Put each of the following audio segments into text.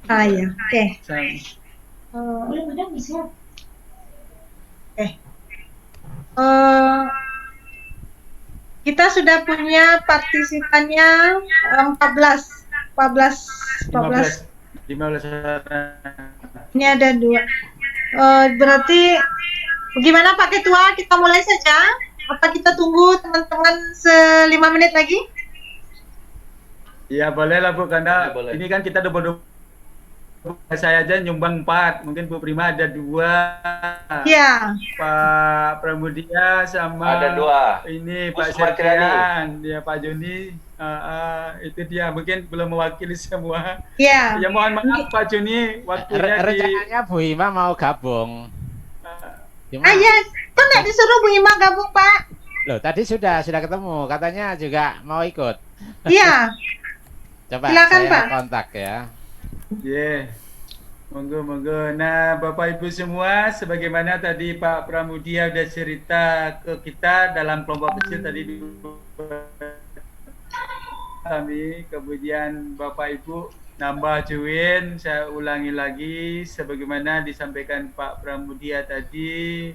Ya, oke. Sam- Eh, eh, kita sudah punya partisipannya 14, 14, 14. 15 15 orang. Ini ada dua. Berarti gimana Pak Ketua? Kita mulai saja. Apa kita tunggu teman-teman 5 menit lagi? Ya boleh lah Bu, karena Boleh, boleh. ini kan kita double saya aja nyumbang 4, mungkin Bu Prima ada 2, Ya, Pak Pramudia sama Ada 2. ini Bu Pak Sumatriani. Septian, ya Pak Joni, itu dia mungkin belum mewakili semua. ya. Ya mohon maaf Pak Joni, waktunya di Rencananya Bu Ima mau gabung. Cuma, Ya, kok nggak disuruh Bu Ima gabung Pak? loh tadi sudah ketemu, katanya juga mau ikut. Iya, Coba silakan saya Pak. kontak ya. yeah. Monggo, monggo. Nah, Bapak Ibu semua, sebagaimana tadi Pak Pramudia udah cerita ke kita dalam kelompok kecil tadi kami, kemudian Bapak Ibu nambah join, saya ulangi lagi sebagaimana disampaikan Pak Pramudia tadi,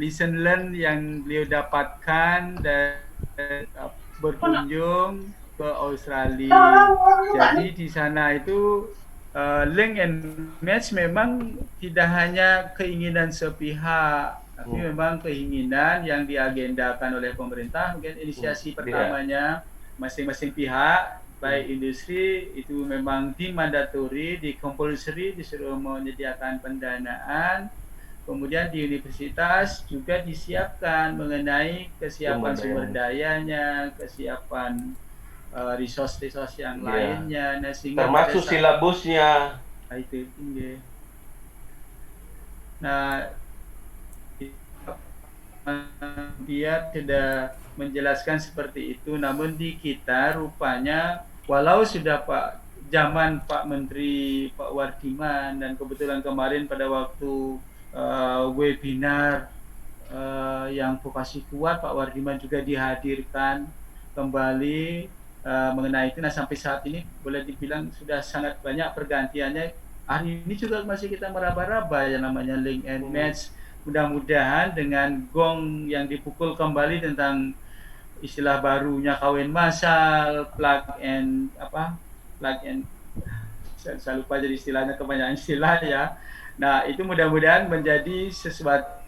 listen learn yang beliau dapatkan dan berkunjung ke Australia. Jadi di sana itu link and match memang tidak hanya keinginan sepihak, tapi memang keinginan yang diagendakan oleh pemerintah. Mungkin inisiasi pertamanya masing-masing pihak, baik industri itu memang dimandatori, compulsory, disuruh menyediakan pendanaan. Kemudian di universitas juga disiapkan mengenai kesiapan sumber dayanya, kesiapan resource yang lainnya. Nah, sehingga termasuk silabusnya. Itu tinggi. Nah, dia tidak menjelaskan seperti itu, namun di kita rupanya walau sudah zaman Pak Menteri Pak Wardiman, dan kebetulan kemarin pada waktu webinar yang vokasi kuat Pak Wardiman juga dihadirkan kembali mengenai itu. Nah, sampai saat ini boleh dibilang sudah sangat banyak pergantiannya. Hari ini juga masih kita meraba-raba yang namanya link and match. Mudah-mudahan dengan gong yang dipukul kembali tentang istilah barunya kawin massal, plug and saya lupa jadi istilahnya, kebanyakan istilah ya. Nah, itu mudah-mudahan menjadi sesuatu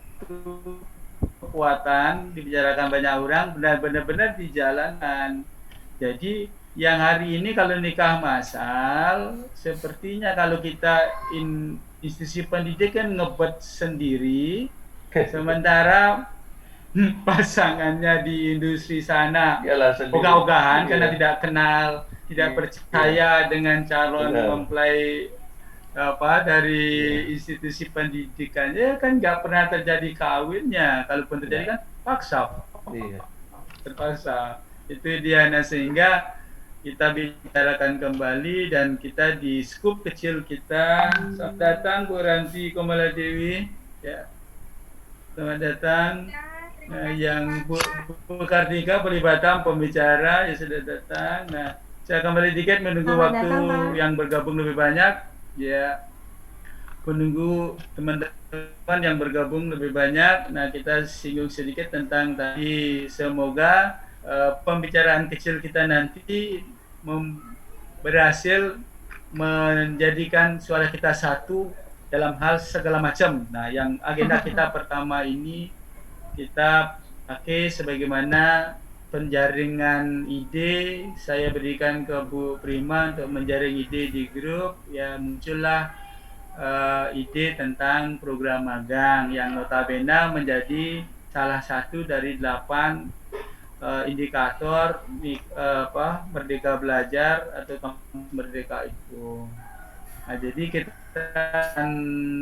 kekuatan dibicarakan banyak orang, benar-benar dijalankan. Jadi yang hari ini kalau nikah massal, sepertinya kalau kita institusi pendidikan ngebet sendiri, sementara pasangannya di industri sana ogah-ogahan karena tidak kenal, tidak percaya dengan calon mempelai dari institusi pendidikan, ya kan nggak pernah terjadi kawinnya. Kalaupun terjadi kan paksa, terpaksa. Itu dia. Nah, sehingga kita bicarakan kembali dan kita di skup kecil kita. Selamat datang Bu Ranti Komaladewi, ya. Selamat datang. Yang Bu Kartika Pelibatan pembicara ya sudah datang. Nah, saya kembali dikit menunggu waktu yang bergabung lebih banyak. Ya, menunggu teman-teman yang bergabung lebih banyak. Nah, kita singgung sedikit tentang tadi, semoga pembicaraan kecil kita nanti berhasil menjadikan suara kita satu dalam hal segala macam. Nah, yang agenda kita pertama ini kita pakai sebagaimana penjaringan ide. Saya berikan ke Bu Prima untuk menjaring ide di grup, ya muncullah ide tentang program magang yang notabene menjadi salah satu dari 8 indikator Merdeka Belajar atau Kampus Merdeka itu. Nah, jadi kita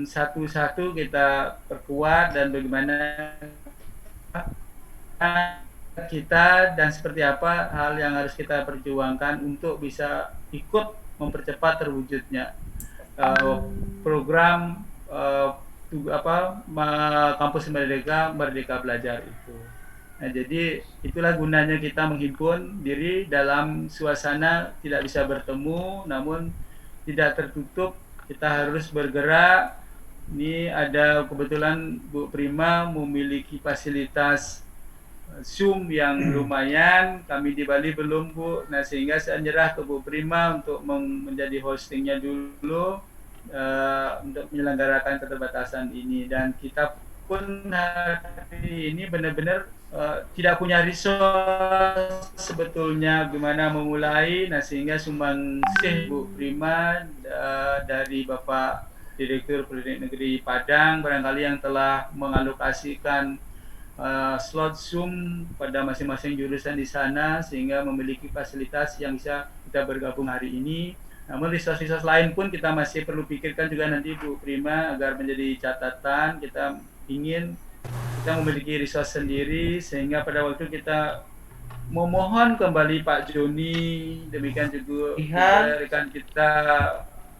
satu-satu kita perkuat dan bagaimana kita dan seperti apa hal yang harus kita perjuangkan untuk bisa ikut mempercepat terwujudnya program Kampus Merdeka Belajar itu. Nah, jadi itulah gunanya kita menghimpun diri dalam suasana tidak bisa bertemu, namun tidak tertutup, kita harus bergerak. Ini ada kebetulan Bu Prima memiliki fasilitas Zoom yang lumayan, kami di Bali belum Bu. Nah sehingga saya nyerah ke Bu Prima untuk menjadi hostingnya dulu untuk menyelenggarakan keterbatasan ini, dan kita pun hari ini benar-benar tidak punya resource sebetulnya gimana memulai. Nah sehingga sumbangsih Bu Prima dari Bapak Direktur Politeknik Negeri Padang barangkali yang telah mengalokasikan slot Zoom pada masing-masing jurusan di sana sehingga memiliki fasilitas yang bisa kita bergabung hari ini. Namun resource-resource lain pun kita masih perlu pikirkan juga nanti Bu Prima agar menjadi catatan. Kita ingin kita memiliki resource sendiri sehingga pada waktu kita memohon kembali Pak Joni, demikian juga rekan kita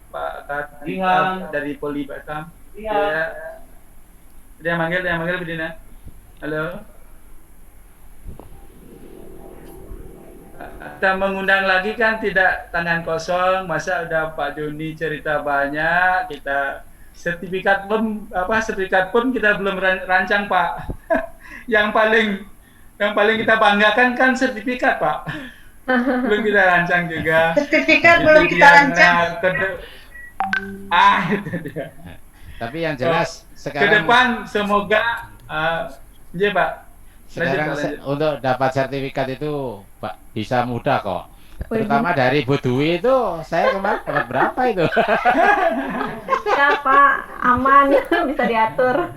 Pak Katika dari Poli Batam. Ya. Dia manggil Bedina. Halo. Kita mengundang lagi kan tidak tangan kosong, masa udah Pak Joni cerita banyak, kita sertifikat pun kita belum rancang Pak. yang paling kita banggakan kan sertifikat Pak. Belum kita rancang juga. Sertifikat belum kita rancang. Itu dia. Tapi yang jelas sekarang ke depan semoga ya Pak. Sekarang lanjut. Untuk dapat sertifikat itu Pak bisa mudah kok. Terutama dari Bu Dwi itu saya kemarin dapat berapa itu? Ya Pak, aman bisa diatur.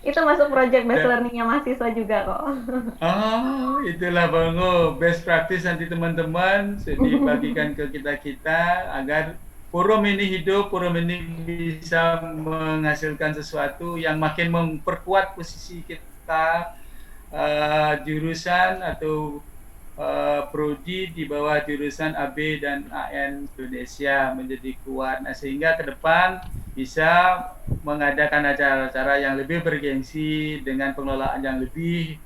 Itu masuk project based learningnya mahasiswa juga kok. Oh, itulah Bango best practice nanti teman-teman dibagikan ke kita agar forum ini hidup, forum ini bisa menghasilkan sesuatu yang makin memperkuat posisi kita jurusan atau prodi di bawah jurusan AB dan AN Indonesia menjadi kuat. Nah, sehingga ke depan bisa mengadakan acara-acara yang lebih bergengsi dengan pengelolaan yang lebih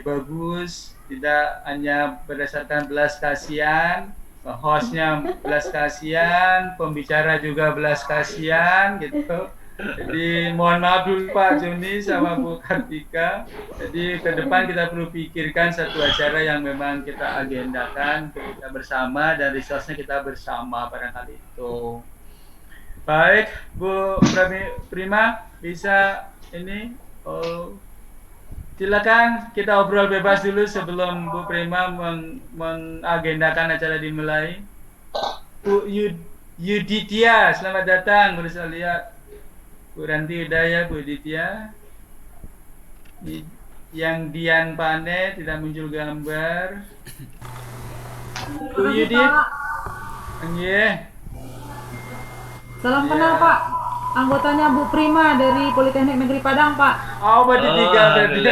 bagus, tidak hanya berdasarkan belas kasihan, hostnya belas kasihan, pembicara juga belas kasihan gitu. Jadi mohon maaf dulu Pak Joni sama Bu Kartika. Jadi ke depan kita perlu pikirkan satu acara yang memang kita agendakan untuk kita bersama dan resource-nya kita bersama barangkali itu. Baik, Bu Prima bisa ini silakan kita obrol bebas dulu sebelum Bu Prima mengagendakan acara dimulai. Bu Yuditya, selamat datang. Boleh saya lihat. Bu Ranti Udaya, Bu Ditya, yang Dian Pane tidak muncul gambar. Bu Yudit, Salam kenal Pak, anggotanya Bu Prima dari Politeknik Negeri Padang Pak. Oh, berarti tiga berarti.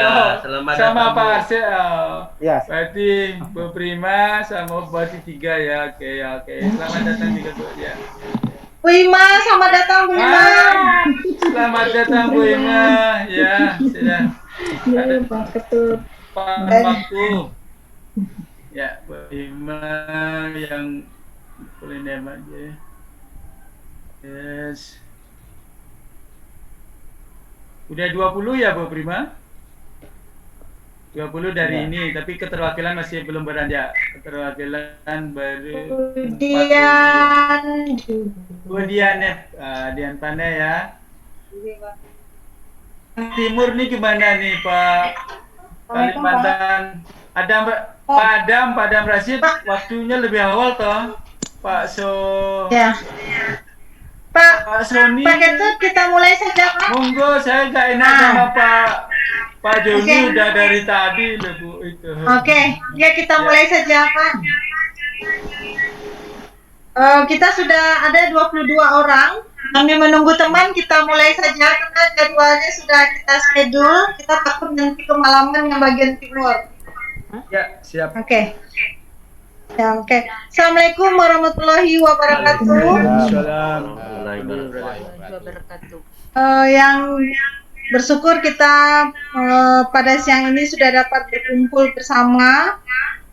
Selamat sama datang, Pak Bu. Arsel. Yes. Berarti Bu Prima sama berarti tiga ya. Oke. Selamat datang juga Bu ya. Bu Ima, selamat datang Bu Ima. Selamat datang Bu Ima. Ya, sudah. Ya Pak Ketut. Pak waktu. Ya, Bu Ima yang boleh nembak aja. Yes. Udah 20 ya Bu Prima? 20 dari ini, tapi keterwakilan masih belum beranjak. Keterwakilan baru Dian Pane ya. Timur nih gimana nih Pak Kalimantan? Padam Rasid waktunya lebih awal toh Pak Ya. Pak Sony. Pak Ketut, kita mulai saja Pak. Monggo, saya nggak enak sama Pak Joni udah dari tadi loh Bu itu. Oke, ya kita mulai saja Pak. Kita sudah ada 22 orang. Kami menunggu teman, kita mulai saja karena jadwalnya sudah kita schedule. Kita takut nanti kemalaman yang bagian timur. Ya, siap. Oke. Ya, oke. Assalamualaikum warahmatullahi wabarakatuh. Yang bersyukur kita pada siang ini sudah dapat berkumpul bersama,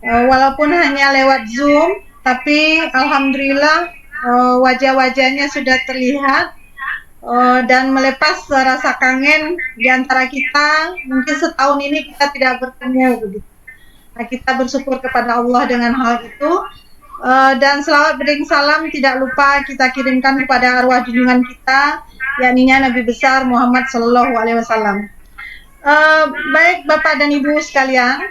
walaupun hanya lewat Zoom. tapi alhamdulillah wajah-wajahnya sudah terlihat dan melepas rasa kangen di antara kita. Mungkin setahun ini kita tidak bertemu begitu. Nah, kita bersyukur kepada Allah dengan hal itu. Dan selawat bering salam tidak lupa kita kirimkan kepada arwah junjungan kita, yakninya Nabi besar Muhammad Sallallahu Alaihi Wasallam. Baik Bapak dan Ibu sekalian,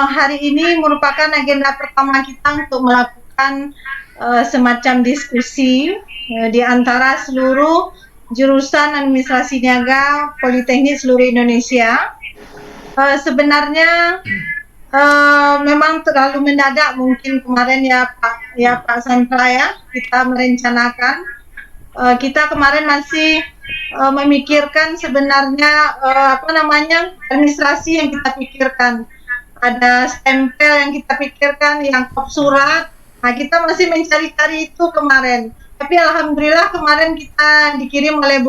hari ini merupakan agenda pertama kita untuk melakukan semacam diskusi di antara seluruh jurusan administrasi niaga Politeknik seluruh Indonesia. Sebenarnya memang terlalu mendadak mungkin kemarin ya Pak Sandra ya, kita merencanakan. Kita kemarin masih memikirkan sebenarnya administrasi yang kita pikirkan, ada stempel yang kita pikirkan, yang kop surat. Nah, kita masih mencari-cari itu kemarin. Tapi alhamdulillah kemarin kita dikirim oleh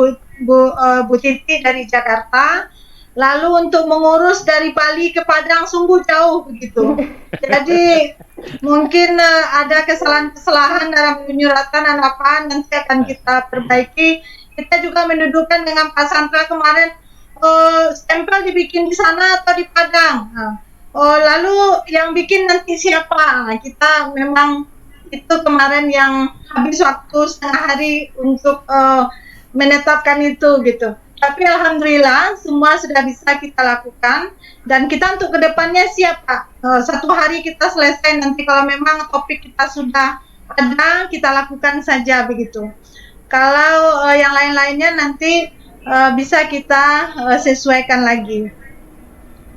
Bu Titi dari Jakarta. Lalu untuk mengurus dari Bali ke Padang sungguh jauh begitu. Jadi mungkin ada kesalahan-kesalahan dalam penyuratan dan apa nanti akan kita perbaiki. Kita juga mendudukan dengan Pak Sandra kemarin, stempel dibikin di sana atau di Padang. Lalu yang bikin nanti siapa? Nah, kita memang itu kemarin yang habis waktu setengah hari untuk menetapkan itu gitu. Tapi alhamdulillah semua sudah bisa kita lakukan dan kita untuk kedepannya siap Pak. Satu hari kita selesai, nanti kalau memang topik kita sudah ada kita lakukan saja begitu. Kalau yang lain-lainnya nanti bisa kita sesuaikan lagi.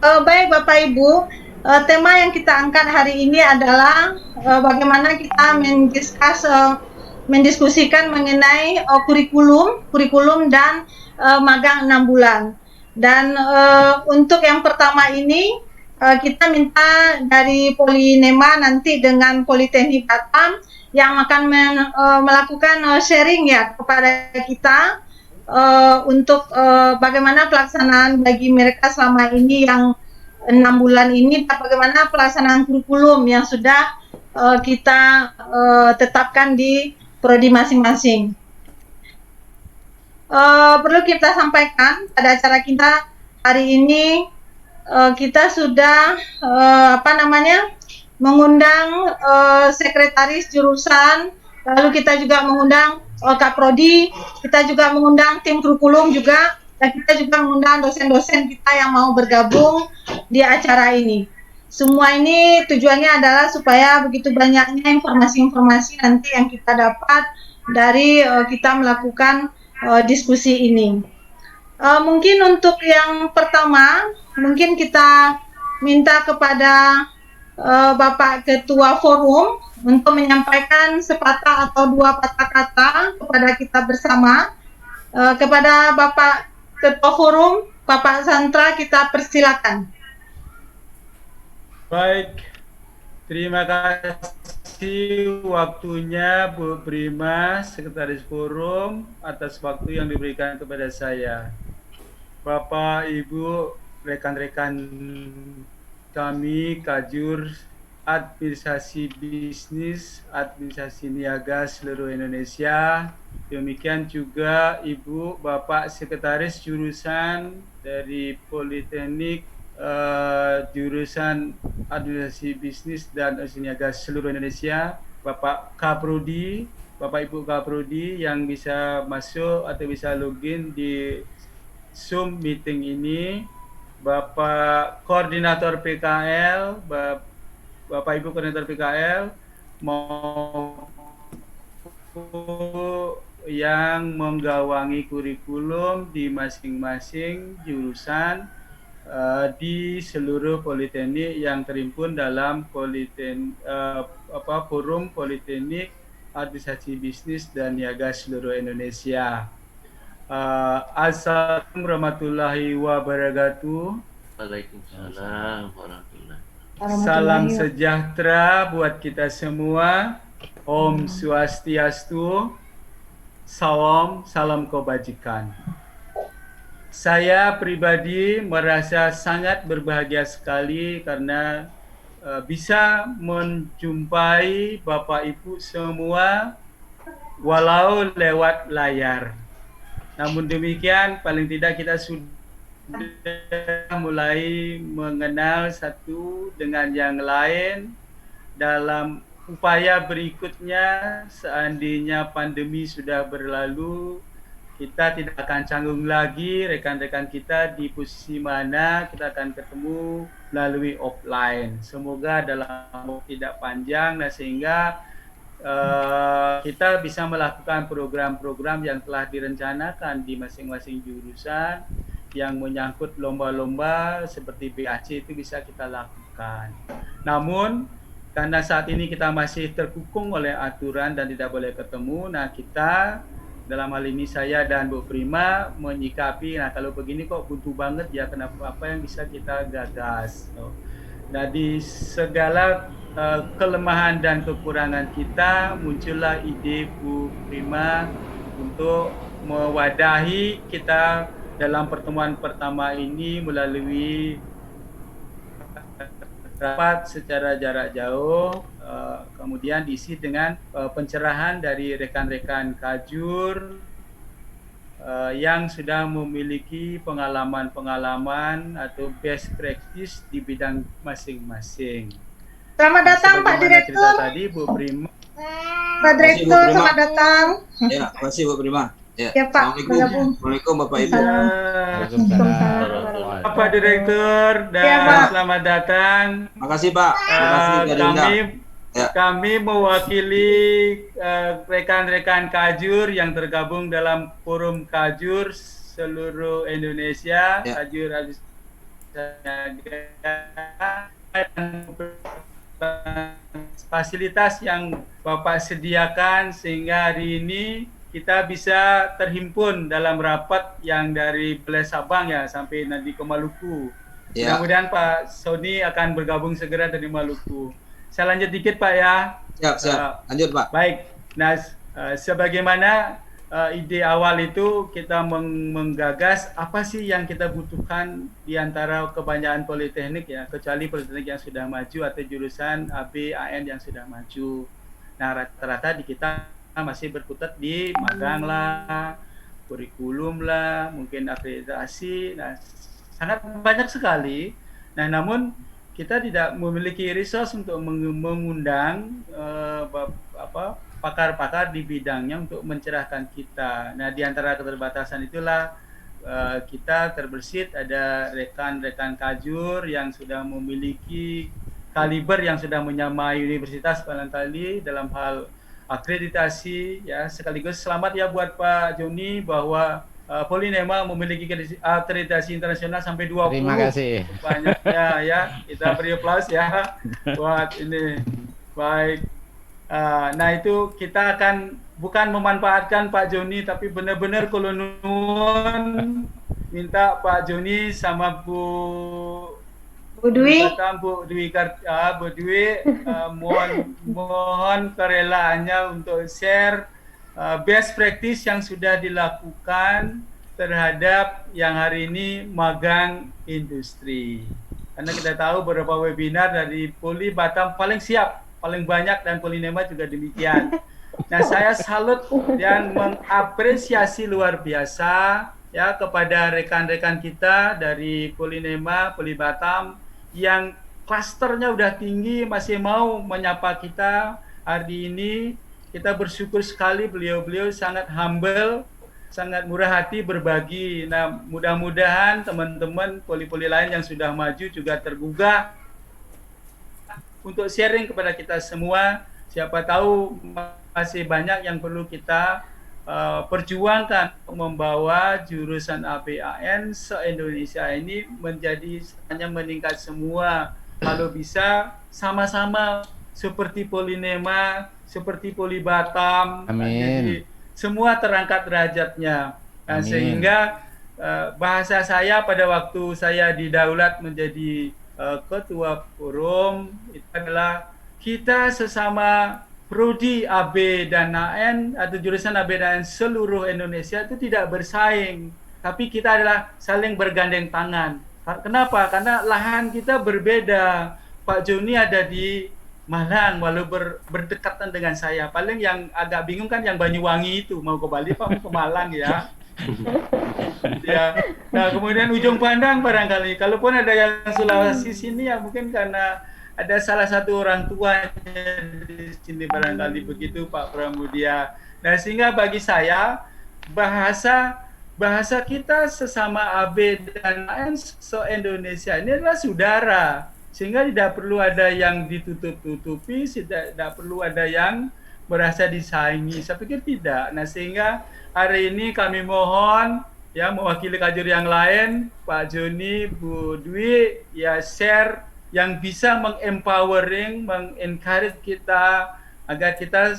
Baik Bapak Ibu, tema yang kita angkat hari ini adalah bagaimana kita mendiskusikan mengenai kurikulum dan magang 6 bulan. Dan untuk yang pertama ini kita minta dari Polinema nanti dengan Politeknik Batam yang akan melakukan sharing ya kepada kita untuk bagaimana pelaksanaan bagi mereka selama ini yang 6 bulan ini, bagaimana pelaksanaan kurikulum yang sudah kita tetapkan di prodi masing-masing. Perlu kita sampaikan pada acara kita hari ini, kita sudah mengundang sekretaris jurusan, lalu kita juga mengundang Kaprodi, kita juga mengundang tim kurikulum juga, dan kita juga mengundang dosen-dosen kita yang mau bergabung di acara ini. Semua ini tujuannya adalah supaya begitu banyaknya informasi-informasi nanti yang kita dapat dari kita melakukan diskusi ini. Mungkin untuk yang pertama, mungkin kita minta kepada Bapak Ketua Forum untuk menyampaikan sepatah atau dua patah kata kepada kita bersama. Kepada Bapak Ketua Forum, Bapak Sandra, kita persilakan. Baik, terima kasih waktunya Bu Prima, Sekretaris Forum, atas waktu yang diberikan kepada saya. Bapak, Ibu, rekan-rekan kami, Kajur, Administrasi Bisnis, Administrasi Niaga seluruh Indonesia. Demikian juga Ibu, Bapak Sekretaris Jurusan dari Politeknik jurusan Administrasi Bisnis dan Administrasi Niaga seluruh Indonesia, Bapak Kaprodi, Bapak Ibu Kaprodi yang bisa masuk atau bisa login di Zoom meeting ini, Bapak Koordinator PKL, Bapak Ibu Koordinator PKL maupun yang menggawangi kurikulum di masing-masing jurusan di seluruh politeknik yang terhimpun dalam Forum Politeknik Administrasi Bisnis dan Niaga seluruh Indonesia. Assalamualaikum warahmatullahi wabarakatuh. Waalaikumsalam warahmatullahi. Salam sejahtera buat kita semua. Om Swastiastu. Salam kebajikan. Saya pribadi merasa sangat berbahagia sekali karena bisa menjumpai Bapak Ibu semua walau lewat layar. Namun demikian, paling tidak kita sudah mulai mengenal satu dengan yang lain. Dalam upaya berikutnya, seandainya pandemi sudah berlalu, kita tidak akan canggung lagi rekan-rekan kita di posisi mana kita akan ketemu melalui offline. Semoga dalam waktu tidak panjang, nah sehingga kita bisa melakukan program-program yang telah direncanakan di masing-masing jurusan yang menyangkut lomba-lomba seperti BAC itu bisa kita lakukan. Namun karena saat ini kita masih terkukung oleh aturan dan tidak boleh ketemu, nah kita dalam hal ini saya dan Bu Prima menyikapi, nah kalau begini kok buntu banget ya, kenapa, apa yang bisa kita gagas. Nah di segala kelemahan dan kekurangan kita, muncullah ide Bu Prima untuk mewadahi kita dalam pertemuan pertama ini melalui rapat secara jarak jauh, kemudian diisi dengan pencerahan dari rekan-rekan Kajur yang sudah memiliki pengalaman-pengalaman atau best practice di bidang masing-masing. Selamat datang Pak Sebagaimana cerita Direktur. tadi Bu Prima. Pak Direktur, selamat datang. Ya, terima kasih Bu Prima. Ya, Ya, Pak. Assalamualaikum. Assalamualaikum Bapak Ibu. Waalaikumsalam. Pak Direktur dan Ya, Pak. selamat datang. Makasih Pak. Terima kasih sudah diundang. Ya. Kami mewakili rekan-rekan Kajur yang tergabung dalam forum Kajur seluruh Indonesia. Ya. Kajur habis fasilitas yang Bapak sediakan sehingga hari ini kita bisa terhimpun dalam rapat yang dari Belai Sabang ya sampai nanti ke Maluku. Ya. Mudah-mudahan Pak Sony akan bergabung segera dari Maluku. Saya lanjut dikit Pak ya. Siap. Lanjut Pak. Baik. Nah, sebagaimana ide awal itu kita menggagas apa sih yang kita butuhkan di antara kebanyakan politeknik ya, kecuali politeknik yang sudah maju atau jurusan AB, AN yang sudah maju. Nah, rata-rata di kita masih berkutat di magang lah, kurikulum lah, mungkin akreditasi. Nah, sangat banyak sekali. Nah, namun kita tidak memiliki resource untuk mengundang pakar-pakar di bidangnya untuk mencerahkan kita. Nah, di antara keterbatasan itulah kita terbersit ada rekan-rekan Kajur yang sudah memiliki kaliber yang sudah menyamai universitas barangkali dalam hal akreditasi ya. Sekaligus selamat ya buat Pak Joni bahwa Polinema memiliki akreditasi internasional sampai 20. Terima kasih. Banyaknya ya. Kita beri aplaus ya buat ini. Baik. Nah itu kita akan bukan memanfaatkan Pak Joni tapi benar-benar kalau nuwun minta Pak Joni sama Bu Dwi. Bu Dwi mohon kerelaannya untuk share best practice yang sudah dilakukan terhadap yang hari ini magang industri. Karena kita tahu beberapa webinar dari Poli Batam paling siap, paling banyak, dan Polinema juga demikian. Nah, saya salut dan mengapresiasi luar biasa ya kepada rekan-rekan kita dari Polinema, Poli Batam yang klasternya udah tinggi masih mau menyapa kita hari ini. Kita bersyukur sekali, beliau-beliau sangat humble, sangat murah hati berbagi. Nah, mudah-mudahan teman-teman poli-poli lain yang sudah maju juga tergugah untuk sharing kepada kita semua. Siapa tahu masih banyak yang perlu kita perjuangkan untuk membawa jurusan ABAN se-Indonesia ini menjadi hanya meningkat semua. Kalau bisa sama-sama seperti Polinema, seperti Poli Batam. Amin. Jadi semua terangkat derajatnya. Nah, sehingga bahasa saya pada waktu saya didaulat menjadi ketua forum itu adalah kita sesama prodi AB dan AN atau jurusan AB dan AN seluruh Indonesia itu tidak bersaing, tapi kita adalah saling bergandeng tangan. Kenapa? Karena lahan kita berbeda, Pak Joni ada di Malang, walau berdekatan dengan saya. Paling yang agak bingung kan yang Banyuwangi itu, mau ke Bali apa mau ke Malang ya. Ya. Nah, kemudian ujung pandang barangkali. Kalaupun ada yang Sulawesi sini ya mungkin karena ada salah satu orang tua di sini barangkali begitu Pak Pramudia. Nah, sehingga bagi saya bahasa kita sesama AB dan AN se-Indonesia ini adalah saudara. Sehingga tidak perlu ada yang ditutup-tutupi, tidak perlu ada yang merasa disaingi. Saya pikir tidak. Nah, sehingga hari ini kami mohon ya mewakili kajur yang lain, Pak Joni, Bu Dwi, ya share yang bisa mengempowering, mengencourage kita agar kita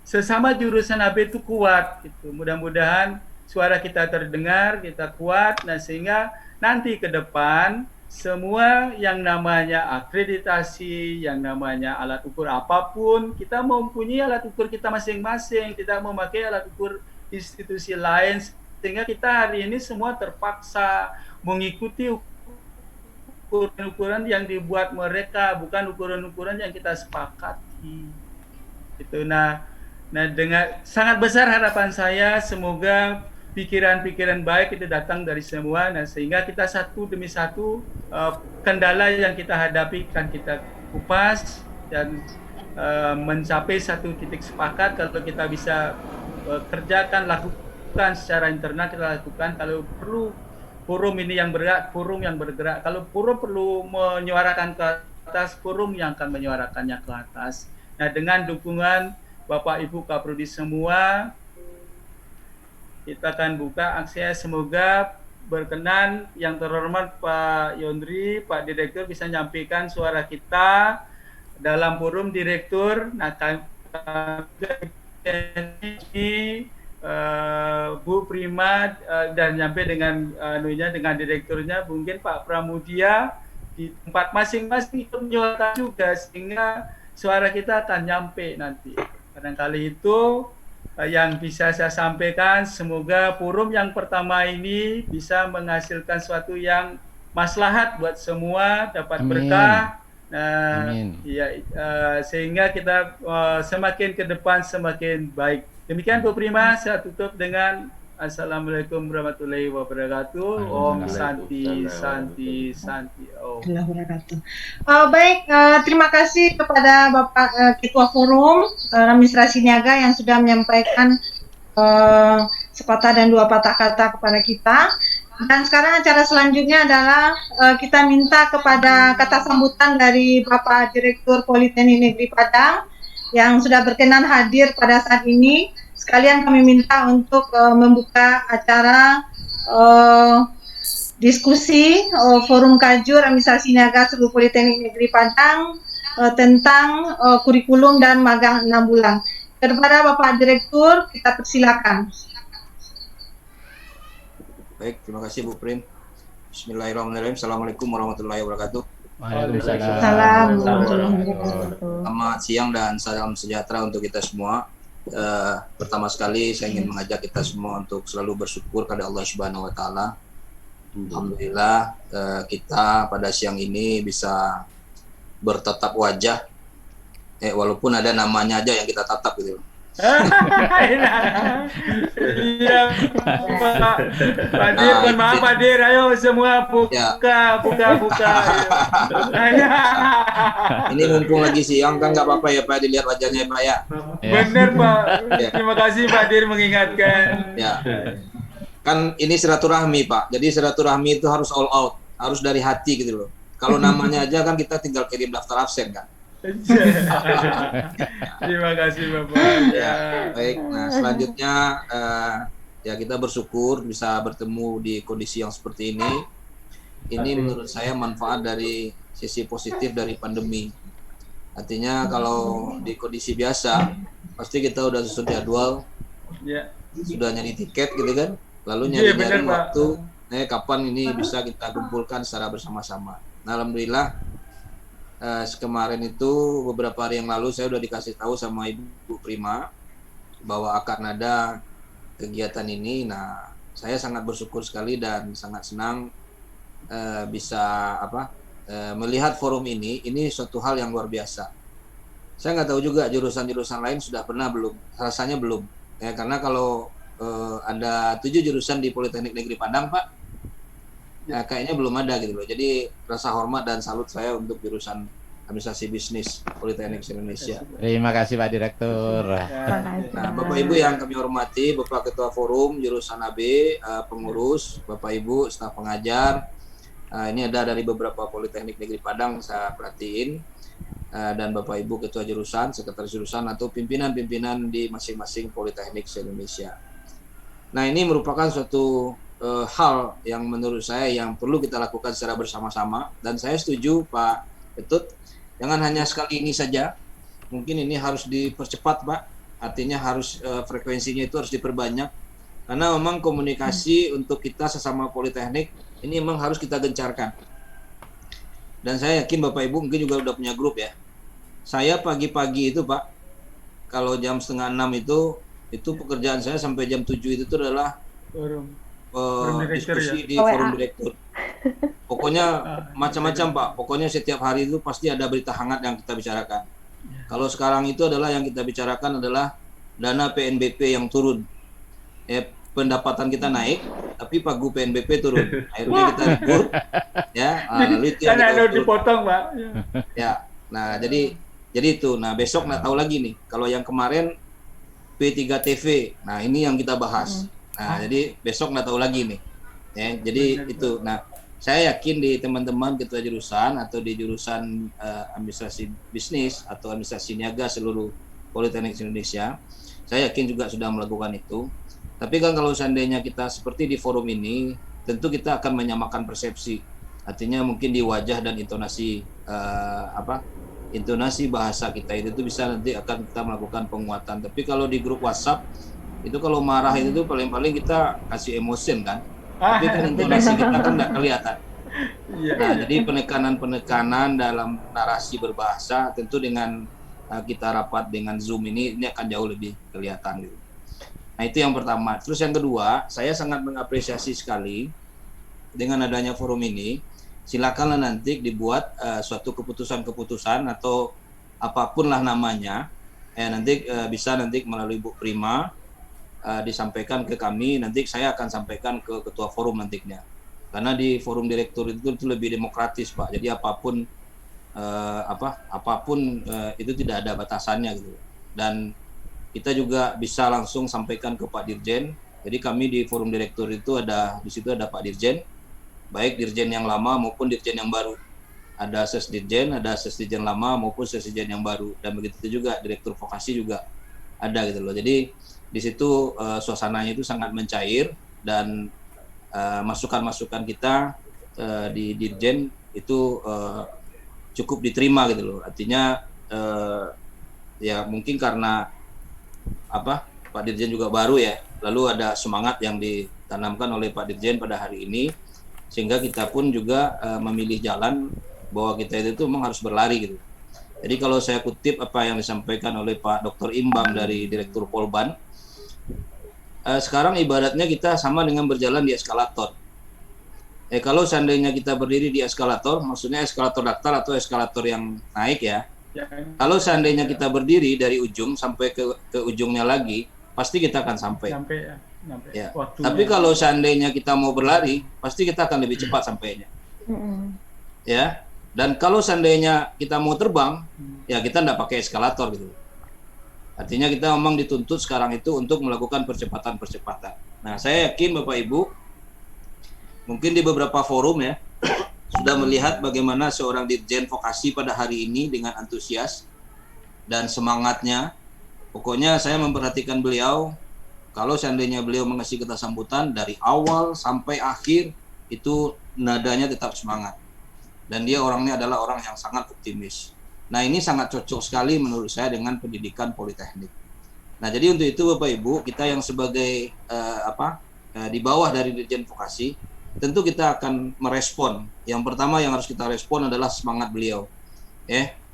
sesama jurusan AB itu kuat. Gitu. Mudah-mudahan suara kita terdengar, kita kuat. Nah, sehingga nanti ke depan semua yang namanya akreditasi, yang namanya alat ukur apapun, kita mempunyai alat ukur kita masing-masing, tidak memakai alat ukur institusi lain, sehingga kita hari ini semua terpaksa mengikuti ukuran-ukuran yang dibuat mereka, bukan ukuran-ukuran yang kita sepakati. Itu nah dengan sangat besar harapan saya semoga pikiran-pikiran baik itu datang dari semua, nah sehingga kita satu demi satu kendala yang kita hadapi kan kita kupas dan mencapai satu titik sepakat. Kalau kita bisa kerjakan, lakukan secara internal, kita lakukan. Kalau perlu forum ini yang bergerak, forum yang bergerak. Kalau forum perlu menyuarakan ke atas, forum yang akan menyuarakannya ke atas. Nah, dengan dukungan Bapak Ibu Kaprodi semua, kita akan buka akses. Semoga berkenan yang terhormat Pak Yondri, Pak Direktur bisa menyampaikan suara kita dalam forum direktur. Nah, ini Bu Prima dan nyampe dengan dengan direkturnya, mungkin Pak Pramudia di tempat masing-masing itu menyuarakan juga, sehingga suara kita akan nyampe nanti. Barangkali itu yang bisa saya sampaikan. Semoga forum yang pertama ini bisa menghasilkan sesuatu yang maslahat buat semua, dapat berkah. Nah, ya, sehingga kita semakin ke depan semakin baik. Demikian Bu Prima, saya tutup dengan Assalamualaikum warahmatullahi wabarakatuh. Om Santi Santi Santi Om. Baik, terima kasih kepada Bapak Ketua Forum Administrasi Niaga yang sudah menyampaikan sepatah dan dua patah kata kepada kita. Dan sekarang acara selanjutnya adalah kita minta kepada kata sambutan dari Bapak Direktur Politeknik Negeri Padang yang sudah berkenan hadir pada saat ini. Sekalian kami minta untuk membuka acara diskusi Forum Kajur Administrasi Niaga seluruh Politeknik Negeri Padang tentang kurikulum dan magang 6 bulan. Kepada Bapak Direktur, kita persilakan. Baik, terima kasih Bu Prim. Bismillahirrahmanirrahim. Assalamualaikum warahmatullahi wabarakatuh. Waalaikumsalam. Selamat siang dan salam sejahtera untuk kita semua. Pertama sekali saya ingin mengajak kita semua untuk selalu bersyukur pada Allah Subhanahu wa taala. Alhamdulillah kita pada siang ini bisa bertatap wajah walaupun ada namanya aja yang kita tatap gitu. Iya, Pak Dir, mohon maaf Pak Dir, ayo semua buka. Ini mumpung lagi siang kan nggak apa-apa ya Pak, dilihat wajahnya Pak ya. Benar Pak, terima kasih Pak Dir mengingatkan. Ya, kan ini silaturahmi Pak, jadi silaturahmi itu harus all out, harus dari hati gitu loh. Kalau namanya aja kan kita tinggal kirim daftar absen kan. Terima kasih Bapak. Ya, baik. Nah selanjutnya ya kita bersyukur bisa bertemu di kondisi yang seperti ini. Ini menurut saya manfaat dari sisi positif dari pandemi. Artinya kalau di kondisi biasa pasti kita udah susun jadwal, sudah nyari tiket gitu kan, lalu nyari waktu, kapan ini bisa kita kumpulkan secara bersama-sama. Nah, alhamdulillah. Kemarin itu beberapa hari yang lalu saya udah dikasih tahu sama Ibu Prima bahwa akan ada kegiatan ini. Nah, saya sangat bersyukur sekali dan sangat senang bisa melihat forum ini suatu hal yang luar biasa. Saya nggak tahu juga jurusan-jurusan lain sudah pernah belum, rasanya belum. Ya, karena kalau ada 7 jurusan di Politeknik Negeri Padang, Pak, ya, kayaknya belum ada gitu loh. Jadi rasa hormat dan salut saya untuk jurusan Administrasi Bisnis Politeknik Indonesia. Terima kasih Pak Direktur. Nah, Bapak Ibu yang kami hormati, Bapak Ketua Forum jurusan AB, pengurus, Bapak Ibu, staf pengajar, ini ada dari beberapa Politeknik Negeri Padang saya perhatiin, dan Bapak Ibu Ketua Jurusan, Sekretaris Jurusan, atau pimpinan-pimpinan di masing-masing Politeknik se-Indonesia. Nah, ini merupakan suatu hal yang menurut saya yang perlu kita lakukan secara bersama-sama, dan saya setuju Pak Ketut, jangan hanya sekali ini saja, mungkin ini harus dipercepat Pak, artinya harus frekuensinya itu harus diperbanyak, karena memang komunikasi untuk kita sesama Politeknik ini memang harus kita gencarkan. Dan saya yakin Bapak Ibu mungkin juga udah punya grup ya. Saya pagi-pagi itu Pak, kalau jam 5:30 itu pekerjaan saya sampai jam 7 itu adalah diskusi di forum direktur. Pokoknya macam-macam Pak, pokoknya setiap hari itu pasti ada berita hangat yang kita bicarakan. Kalau sekarang itu adalah yang kita bicarakan adalah dana PNBP yang turun. Pendapatan kita naik, tapi pagu PNBP turun. Akhirnya kita libur, ya. Lalu itu yang kita dipotong Pak. Ya, nah jadi itu. Nah besok nggak tahu lagi nih. Kalau yang kemarin P3TV, nah ini yang kita bahas. Nah jadi besok nggak tahu lagi nih. Ya, jadi itu. Nah, saya yakin di teman-teman ketua jurusan atau di jurusan administrasi bisnis atau administrasi niaga seluruh Politeknik Indonesia, saya yakin juga sudah melakukan itu. Tapi kan kalau seandainya kita seperti di forum ini, tentu kita akan menyamakan persepsi. Artinya mungkin di wajah dan intonasi intonasi bahasa kita itu bisa nanti akan kita melakukan penguatan. Tapi kalau di grup WhatsApp itu kalau marah itu paling-paling kita kasih emotion kan. Tapi kan intonasi kita kan nggak kelihatan. Nah, jadi penekanan-penekanan dalam narasi berbahasa tentu dengan kita rapat dengan Zoom ini akan jauh lebih kelihatan gitu. Nah, itu yang pertama. Terus yang kedua, saya sangat mengapresiasi sekali dengan adanya forum ini. Silakanlah nanti dibuat suatu keputusan-keputusan atau apapun lah namanya. Nanti bisa nanti melalui Bu Prima disampaikan ke kami, nanti saya akan sampaikan ke ketua forum nantinya. Karena di forum direktur itu lebih demokratis Pak. Jadi apapun itu tidak ada batasannya gitu. Dan kita juga bisa langsung sampaikan ke Pak Dirjen. Jadi kami di forum direktur itu di situ ada Pak Dirjen, baik Dirjen yang lama maupun Dirjen yang baru. Ada Sesdirjen, ada Sesdirjen lama maupun Sesdirjen yang baru. Dan begitu juga Direktur Vokasi juga ada gitu loh. Jadi di situ suasananya itu sangat mencair dan masukan-masukan kita di Dirjen itu cukup diterima gitu loh. Artinya ya mungkin karena Pak Dirjen juga baru ya, lalu ada semangat yang ditanamkan oleh Pak Dirjen pada hari ini, sehingga kita pun juga memilih jalan bahwa kita itu memang harus berlari gitu. Jadi kalau saya kutip apa yang disampaikan oleh Pak Dr. Imbang dari Direktur Polban, sekarang ibaratnya kita sama dengan berjalan di eskalator. Kalau seandainya kita berdiri di eskalator, maksudnya eskalator datar atau eskalator yang naik ya. Kalau seandainya kita berdiri dari ujung sampai ke ujungnya lagi, pasti kita akan sampai. Ya. Tapi kalau seandainya kita mau berlari, pasti kita akan lebih cepat sampainya. Ya. Dan kalau seandainya kita mau terbang, ya kita nggak pakai eskalator gitu. Artinya kita memang dituntut sekarang itu untuk melakukan percepatan-percepatan. Nah, saya yakin Bapak Ibu, mungkin di beberapa forum ya, sudah melihat bagaimana seorang Dirjen Vokasi pada hari ini dengan antusias dan semangatnya. Pokoknya saya memperhatikan beliau, kalau seandainya beliau mengasih kita sambutan dari awal sampai akhir, itu nadanya tetap semangat. Dan dia orangnya adalah orang yang sangat optimis. Nah, ini sangat cocok sekali menurut saya dengan pendidikan Politeknik. Nah, jadi untuk itu Bapak Ibu, kita yang sebagai di bawah dari Dirjen Vokasi, tentu kita akan merespon. Yang pertama yang harus kita respon adalah semangat beliau.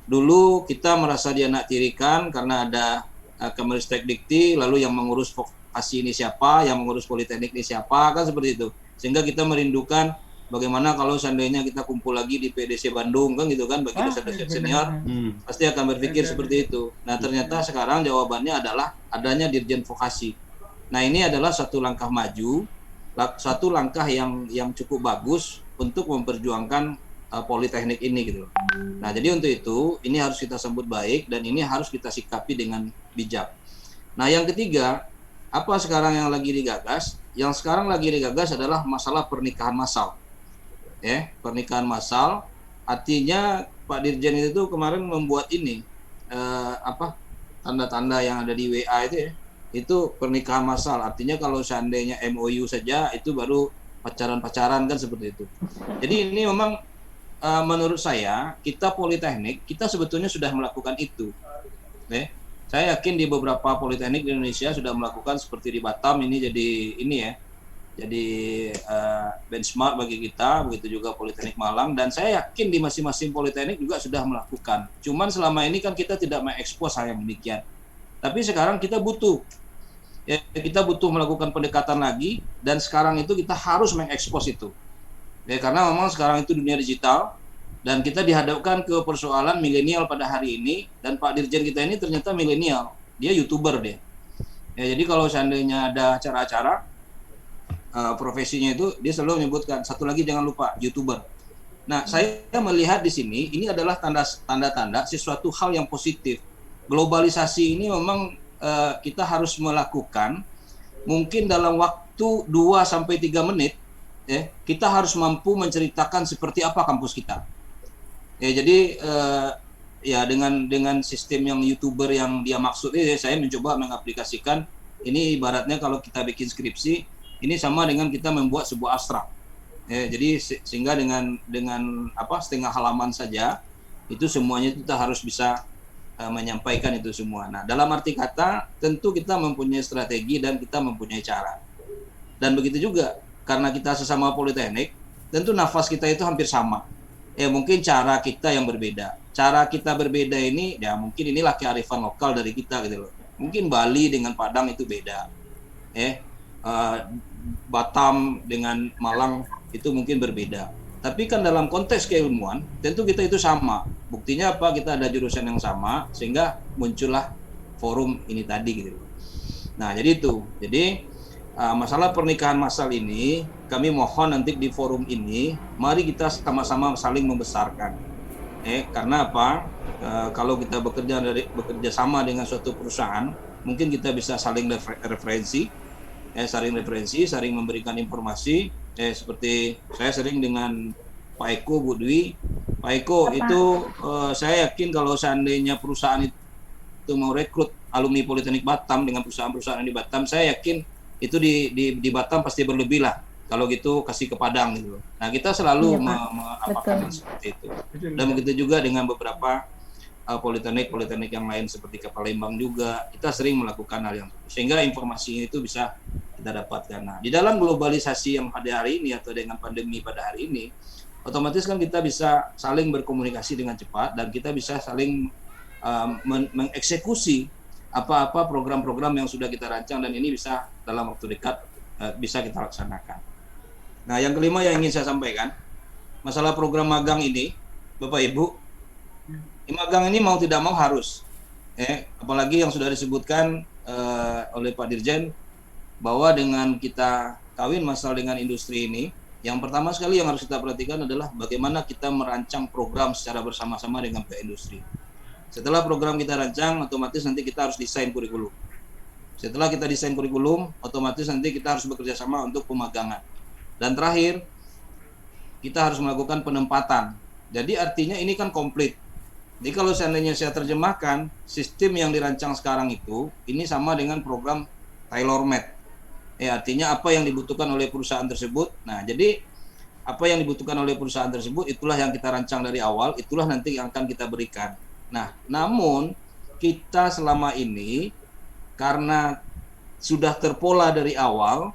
Dulu kita merasa dianaktirikan karena ada Kemenristek Dikti, lalu yang mengurus vokasi ini siapa, yang mengurus Politeknik ini siapa, kan seperti itu. Sehingga kita merindukan bagaimana kalau seandainya kita kumpul lagi di PDC Bandung kan gitu kan, bagi dosen-dosen senior pasti akan berpikir seperti itu. Nah ternyata sekarang jawabannya adalah adanya Dirjen Vokasi. Nah ini adalah satu langkah maju, satu langkah yang cukup bagus untuk memperjuangkan politeknik ini gitu. Nah jadi untuk itu ini harus kita sambut baik dan ini harus kita sikapi dengan bijak. Nah yang ketiga, apa sekarang yang lagi digagas? Yang sekarang lagi digagas adalah masalah pernikahan massal. Pernikahan massal, artinya Pak Dirjen itu kemarin membuat ini tanda-tanda yang ada di WA itu ya, itu pernikahan massal. Artinya kalau seandainya MOU saja itu baru pacaran-pacaran kan seperti itu. Jadi ini memang menurut saya kita politeknik kita sebetulnya sudah melakukan itu. Saya yakin di beberapa politeknik di Indonesia sudah melakukan, seperti di Batam ini jadi benchmark bagi kita, begitu juga Politeknik Malang, dan saya yakin di masing-masing politeknik juga sudah melakukan. Cuman selama ini kan kita tidak mengekspos hal yang demikian. Tapi sekarang kita butuh melakukan pendekatan lagi, dan sekarang itu kita harus mengekspos itu. Karena memang sekarang itu dunia digital, dan kita dihadapkan ke persoalan milenial pada hari ini, dan Pak Dirjen kita ini ternyata milenial, dia YouTuber dia. Jadi kalau seandainya ada acara-acara, profesinya itu dia selalu menyebutkan satu lagi jangan lupa YouTuber. Nah, saya melihat di sini ini adalah tanda-tanda sesuatu hal yang positif. Globalisasi ini memang kita harus melakukan mungkin dalam waktu 2-3 menit kita harus mampu menceritakan seperti apa kampus kita. Jadi dengan sistem yang YouTuber yang dia maksud ini, saya mencoba mengaplikasikan ini ibaratnya kalau kita bikin skripsi. Ini sama dengan kita membuat sebuah abstrak. Jadi sehingga dengan setengah halaman saja itu semuanya kita harus bisa menyampaikan itu semua. Nah, dalam arti kata tentu kita mempunyai strategi dan kita mempunyai cara. Dan begitu juga karena kita sesama politeknik, tentu nafas kita itu hampir sama. Mungkin cara kita yang berbeda. Cara kita berbeda ini ya mungkin inilah kearifan lokal dari kita gitu loh. Mungkin Bali dengan Padang itu beda. Batam dengan Malang itu mungkin berbeda. Tapi kan dalam konteks keilmuan tentu kita itu sama. Buktinya apa? Kita ada jurusan yang sama sehingga muncullah forum ini tadi gitu. Nah, jadi itu. Jadi masalah pernikahan massal ini kami mohon nanti di forum ini mari kita sama-sama saling membesarkan. Karena apa? Kalau kita bekerja sama dengan suatu perusahaan, mungkin kita bisa saling referensi. Saling memberikan informasi. Seperti saya sering dengan Pak Eko, Bu Dwi. Pak Eko itu saya yakin kalau seandainya perusahaan itu mau rekrut alumni Politeknik Batam dengan perusahaan-perusahaan di Batam, saya yakin itu di Batam pasti berlebih lah. Kalau gitu kasih ke Padang gitu. Nah kita selalu mengapakan seperti itu. Dan begitu juga dengan beberapa politeknik yang lain seperti ke Palembang juga kita sering melakukan hal yang itu. Sehingga informasi itu bisa kita dapatkan. Nah, di dalam globalisasi yang pada hari ini atau dengan pandemi pada hari ini, otomatis kan kita bisa saling berkomunikasi dengan cepat dan kita bisa saling mengeksekusi apa-apa program-program yang sudah kita rancang dan ini bisa dalam waktu dekat bisa kita laksanakan. Nah, yang kelima yang ingin saya sampaikan, masalah program magang ini, Bapak Ibu, magang ini mau tidak mau harus, apalagi yang sudah disebutkan oleh Pak Dirjen, bahwa dengan kita kawin massal dengan industri ini, yang pertama sekali yang harus kita perhatikan adalah bagaimana kita merancang program secara bersama-sama dengan pihak industri. Setelah program kita rancang, otomatis nanti kita harus desain kurikulum. Setelah kita desain kurikulum, otomatis nanti kita harus bekerja sama untuk pemagangan. Dan terakhir, kita harus melakukan penempatan. Jadi artinya ini kan komplit. Jadi kalau seandainya saya terjemahkan, sistem yang dirancang sekarang itu, ini sama dengan program tailor-made. Artinya apa yang dibutuhkan oleh perusahaan tersebut. Nah, jadi apa yang dibutuhkan oleh perusahaan tersebut, itulah yang kita rancang dari awal, itulah nanti yang akan kita berikan. Nah, namun kita selama ini, karena sudah terpola dari awal,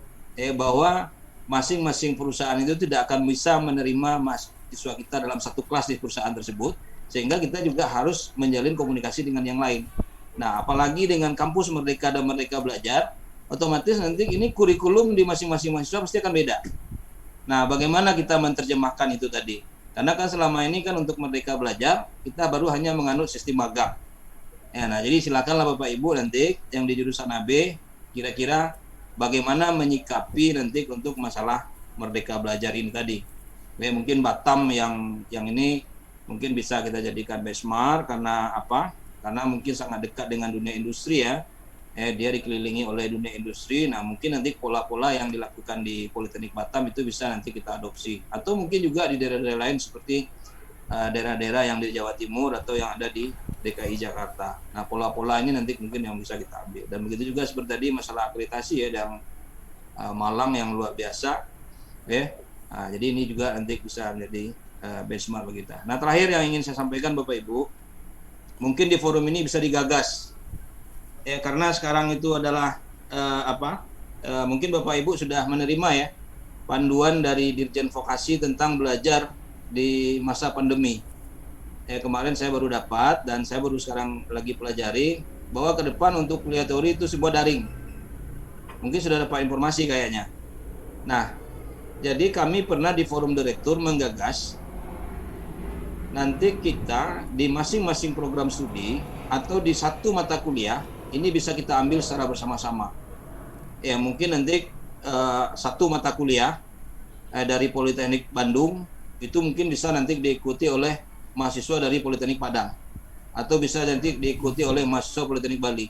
bahwa masing-masing perusahaan itu tidak akan bisa menerima mahasiswa kita dalam satu kelas di perusahaan tersebut, sehingga kita juga harus menjalin komunikasi dengan yang lain. Nah, apalagi dengan kampus Merdeka dan Merdeka Belajar, otomatis nanti ini kurikulum di masing-masing mahasiswa pasti akan beda. Nah, bagaimana kita menerjemahkan itu tadi? Karena kan selama ini kan untuk Merdeka Belajar kita baru hanya menganut sistem magang. Ya, nah jadi silakanlah Bapak Ibu nanti yang di jurusan AB kira-kira bagaimana menyikapi nanti untuk masalah Merdeka Belajar ini tadi. Ya, mungkin Batam yang ini mungkin bisa kita jadikan benchmark karena apa? Karena mungkin sangat dekat dengan dunia industri ya. Dia dikelilingi oleh dunia industri. Nah, mungkin nanti pola-pola yang dilakukan di Politeknik Batam itu bisa nanti kita adopsi. Atau mungkin juga di daerah-daerah lain seperti daerah-daerah yang di Jawa Timur atau yang ada di DKI Jakarta. Nah, pola-pola ini nanti mungkin yang bisa kita ambil. Dan begitu juga seperti tadi masalah akreditasi ya, yang Malang yang luar biasa. Ya. Nah, jadi ini juga nanti bisa menjadi benchmark bagi kita. Nah, terakhir yang ingin saya sampaikan Bapak Ibu, mungkin di forum ini bisa digagas. Ya, karena sekarang itu adalah mungkin Bapak Ibu sudah menerima ya panduan dari Dirjen Vokasi tentang belajar di masa pandemi. Kemarin saya baru dapat dan saya baru sekarang lagi pelajari bahwa ke depan untuk kuliah teori itu sebuah daring. Mungkin sudah dapat informasi kayaknya. Nah, jadi kami pernah di forum direktur menggagas nanti kita di masing-masing program studi atau di satu mata kuliah ini bisa kita ambil secara bersama-sama. Ya, mungkin nanti satu mata kuliah dari Politeknik Bandung itu mungkin bisa nanti diikuti oleh mahasiswa dari Politeknik Padang, atau bisa nanti diikuti oleh mahasiswa Politeknik Bali.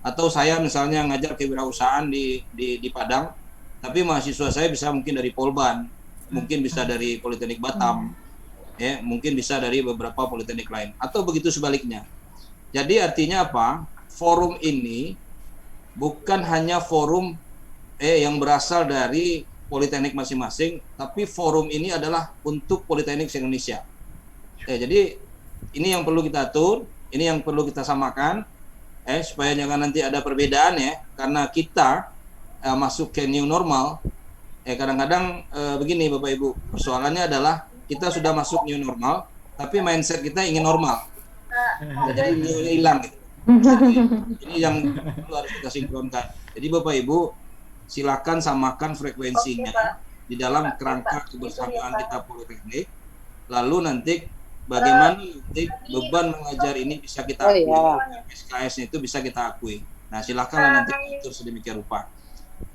Atau saya misalnya ngajar kewirausahaan di Padang, tapi mahasiswa saya bisa mungkin dari Polban, mungkin bisa dari Politeknik Batam, ya, mungkin bisa dari beberapa politeknik lain, atau begitu sebaliknya. Jadi artinya apa? Forum ini bukan hanya forum yang berasal dari politeknik masing-masing, tapi forum ini adalah untuk politeknik se-Indonesia. Jadi ini yang perlu kita atur, ini yang perlu kita samakan, supaya jangan nanti ada perbedaan ya, karena kita masuk ke new normal. Kadang-kadang begini Bapak Ibu, persoalannya adalah kita sudah masuk new normal, tapi mindset kita ingin normal, jadi hilang. Gitu. Ini yang harus kita sinkronkan. Jadi Bapak Ibu silakan samakan frekuensinya di dalam kerangka kebersamaan kita politeknik. Lalu nanti bagaimana nanti beban mengajar ini bisa kita akui, SKS itu bisa kita akui. Nah, silakanlah nanti atur sedemikian rupa.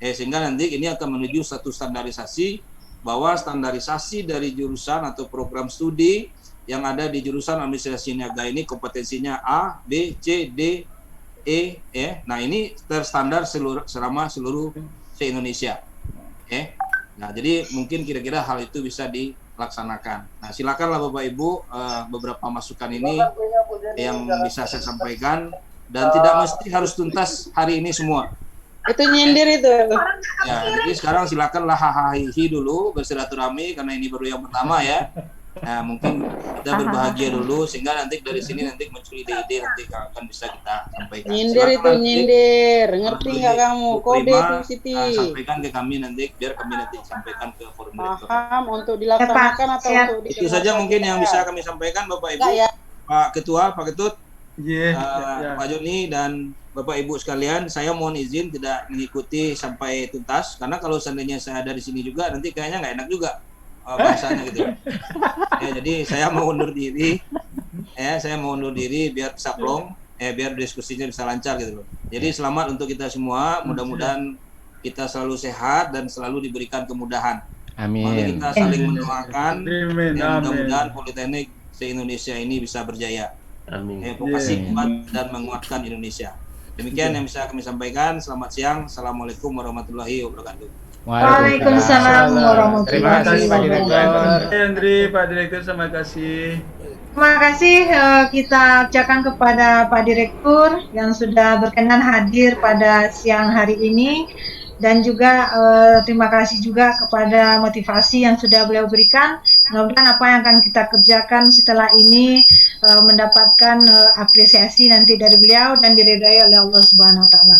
Sehingga nanti ini akan menuju satu standarisasi, bahwa standarisasi dari jurusan atau program studi yang ada di jurusan administrasi niaga ini kompetensinya A, B, C, D, E, Nah, ini terstandar selama seluruh se-Indonesia. Nah, jadi mungkin kira-kira hal itu bisa dilaksanakan. Nah, silakanlah Bapak Ibu beberapa masukan ini yang bisa saya sampaikan, dan tidak mesti harus tuntas hari ini semua. Itu nyindir itu. Ya, jadi sekarang silakanlah hahaha dulu bersilaturahmi karena ini baru yang pertama ya. Nah, mungkin kita berbahagia dulu sehingga nanti dari sini nanti muncul ide-ide nanti akan bisa kita sampaikan. Nyindir itu nyindir, ngerti nggak kamu? Kode itu Siti. Sampaikan ke kami nanti biar kami nanti sampaikan ke forum direktur. Paham untuk dilaksanakan atau untuk itu saja mungkin yang bisa kami sampaikan Bapak Ibu, ya. Pak Ketua, Pak Ketut, Pak Joni dan Bapak Ibu sekalian. Saya mohon izin tidak mengikuti sampai tuntas karena kalau seandainya saya ada di sini juga nanti kayaknya nggak enak juga bahasanya gitu. Jadi saya mau undur diri. Saya mau undur diri biar bisa plong, biar diskusinya bisa lancar gitu loh. Jadi selamat untuk kita semua. Mudah-mudahan kita selalu sehat dan selalu diberikan kemudahan. Amin. Mari kita saling mendoakan. Amin. Mudah-mudahan Politeknik se-Indonesia ini bisa berjaya. Amin. Vokasi kuat dan menguatkan Indonesia. Demikian yang bisa kami sampaikan. Selamat siang. Assalamualaikum warahmatullahi wabarakatuh. Waalaikumsalam Terima kasih Pak Direktur. Andri, Pak Direktur, terima kasih. Terima kasih kita ucapkan kepada Pak Direktur yang sudah berkenan hadir pada siang hari ini, dan juga terima kasih juga kepada motivasi yang sudah beliau berikan. Mudah-mudahan apa yang akan kita kerjakan setelah ini mendapatkan apresiasi nanti dari beliau dan diridhai oleh Allah Subhanahu wa taala.